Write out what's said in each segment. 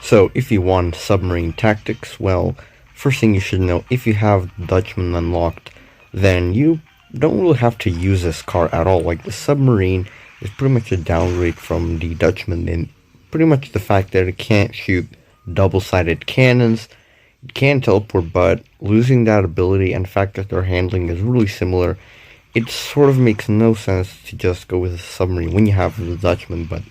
So if you want Submarine Tactics, well, first thing you should know, if you have Dutchman unlocked, then you don't really have to use this car at all. Like, the Submarine is pretty much a downgrade from the Dutchman in pretty much the fact that it can't shoot double-sided cannons, it can teleport, but losing that ability and the fact that their handling is really similar, it sort of makes no sense to just go with a Submarine when you have the Dutchman. But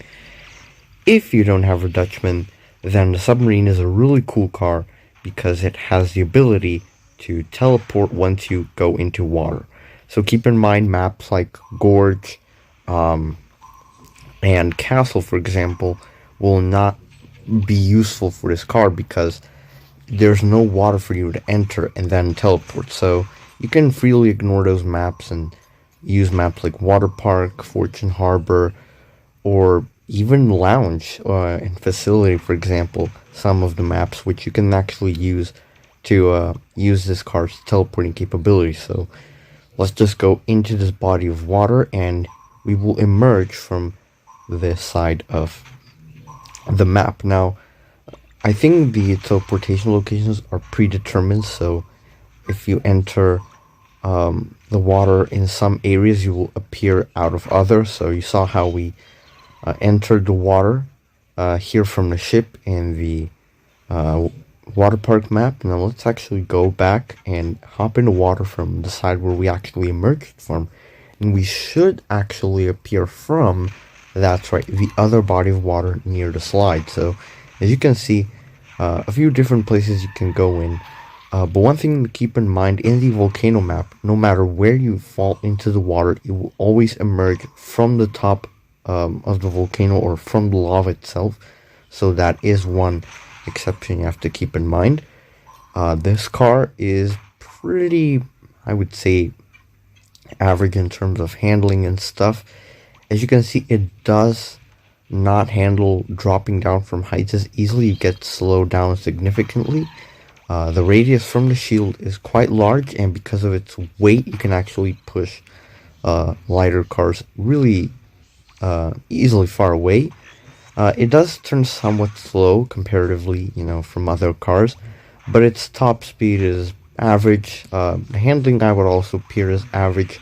if you don't have a Dutchman, then the Submarine is a really cool car because it has the ability to teleport once you go into water. So keep in mind maps like Gorge and Castle, for example, will not be useful for this car because there's no water for you to enter and then teleport. So you can freely ignore those maps and use maps like Water Park, Fortune Harbor, or even Lounge and Facility, for example. Some of the maps which you can actually use to use this car's teleporting capability. So let's just go into this body of water and we will emerge from this side of the map. Now, I think the teleportation locations are predetermined, so if you enter the water in some areas, you will appear out of others. So you saw how we entered the water here from the ship in the water park map. Now let's actually go back and hop in the water from the side where we actually emerged from, and we should actually appear from, that's right, the other body of water near the slide. So as you can see, a few different places you can go in, but one thing to keep in mind, in the volcano map, no matter where you fall into the water, it will always emerge from the top of the volcano or from the lava itself. So that is one exception you have to keep in mind. This car is pretty, I would say, average in terms of handling and stuff. As you can see, it does not handle dropping down from heights as easily. You get slowed down significantly. The radius from the shield is quite large, and because of its weight, you can actually push lighter cars really easily far away. It does turn somewhat slow comparatively, from other cars, but its top speed is average. The handling I would also peer as average.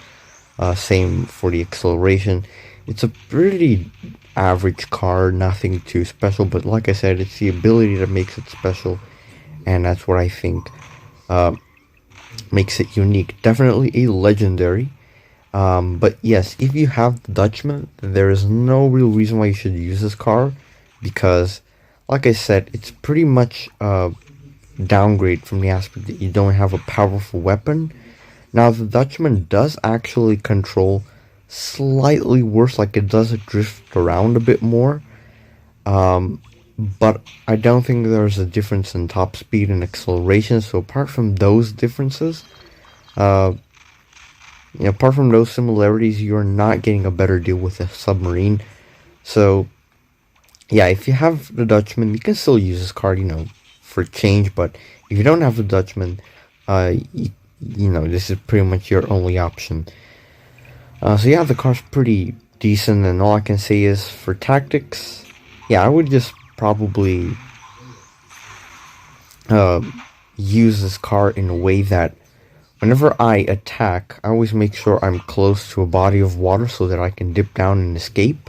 Same for the acceleration. It's a pretty average car, nothing too special, but like I said, it's the ability that makes it special, and that's what I think makes it unique. Definitely a legendary. But yes, if you have the Dutchman, there is no real reason why you should use this car, because, like I said, it's pretty much a downgrade from the aspect that you don't have a powerful weapon. Now, the Dutchman does actually control slightly worse, like it does drift around a bit more, but I don't think there's a difference in top speed and acceleration. So apart from those differences, apart from those similarities, you're not getting a better deal with a Submarine. So yeah, if you have the Dutchman, you can still use this card, for change. But if you don't have the Dutchman, this is pretty much your only option. So yeah, the car's pretty decent, and all I can say is for tactics, yeah, I would just probably use this car in a way that whenever I attack, I always make sure I'm close to a body of water so that I can dip down and escape.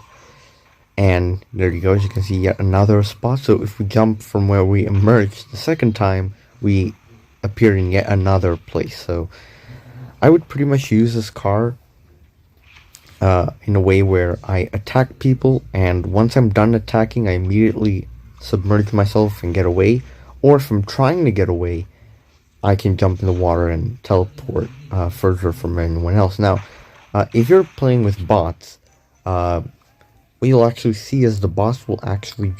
And there you go, as you can see, yet another spot. So if we jump from where we emerged the second time, we appear in yet another place. So I would pretty much use this car in a way where I attack people, and once I'm done attacking, I immediately submerge myself and get away. Or if I'm trying to get away, I can jump in the water and teleport further from anyone else. Now, if you're playing with bots, what you'll actually see is the bots will actually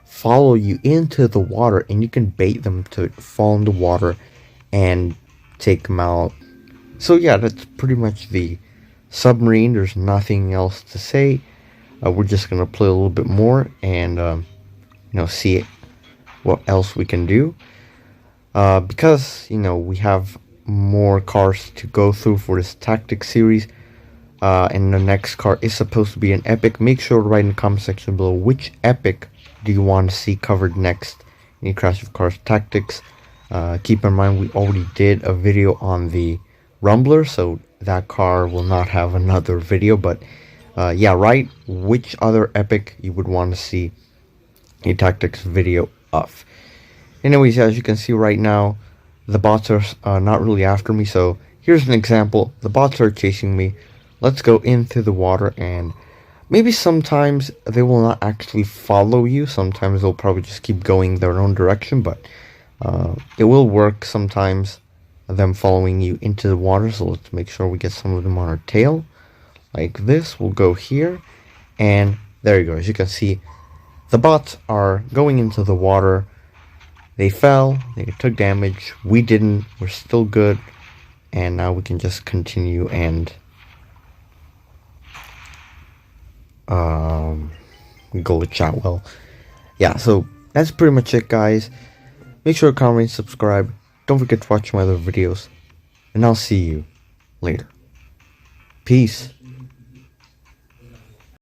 follow you into the water, and you can bait them to fall in the water and take them out. So yeah, that's pretty much the Submarine. There's nothing else to say. We're just gonna play a little bit more and see what else we can do. Because we have more cars to go through for this tactic series, and the next car is supposed to be an epic. Make sure to write in the comment section below which epic do you want to see covered next in Crash of Cars Tactics. Keep in mind we already did a video on the Rumbler, so that car will not have another video, but yeah, write which other epic you would want to see a tactics video of. Anyways, as you can see right now, the bots are not really after me, so here's an example. The bots are chasing me. Let's go into the water, and maybe sometimes they will not actually follow you. Sometimes they'll probably just keep going their own direction, but it will work sometimes, them following you into the water. So let's make sure we get some of them on our tail. Like this, we'll go here, and there you go. As you can see, the bots are going into the water. They fell, they took damage, we didn't, we're still good, and now we can just continue and glitch out. Well, yeah, so that's pretty much it, guys. Make sure to comment, subscribe, don't forget to watch my other videos, and I'll see you later. Peace.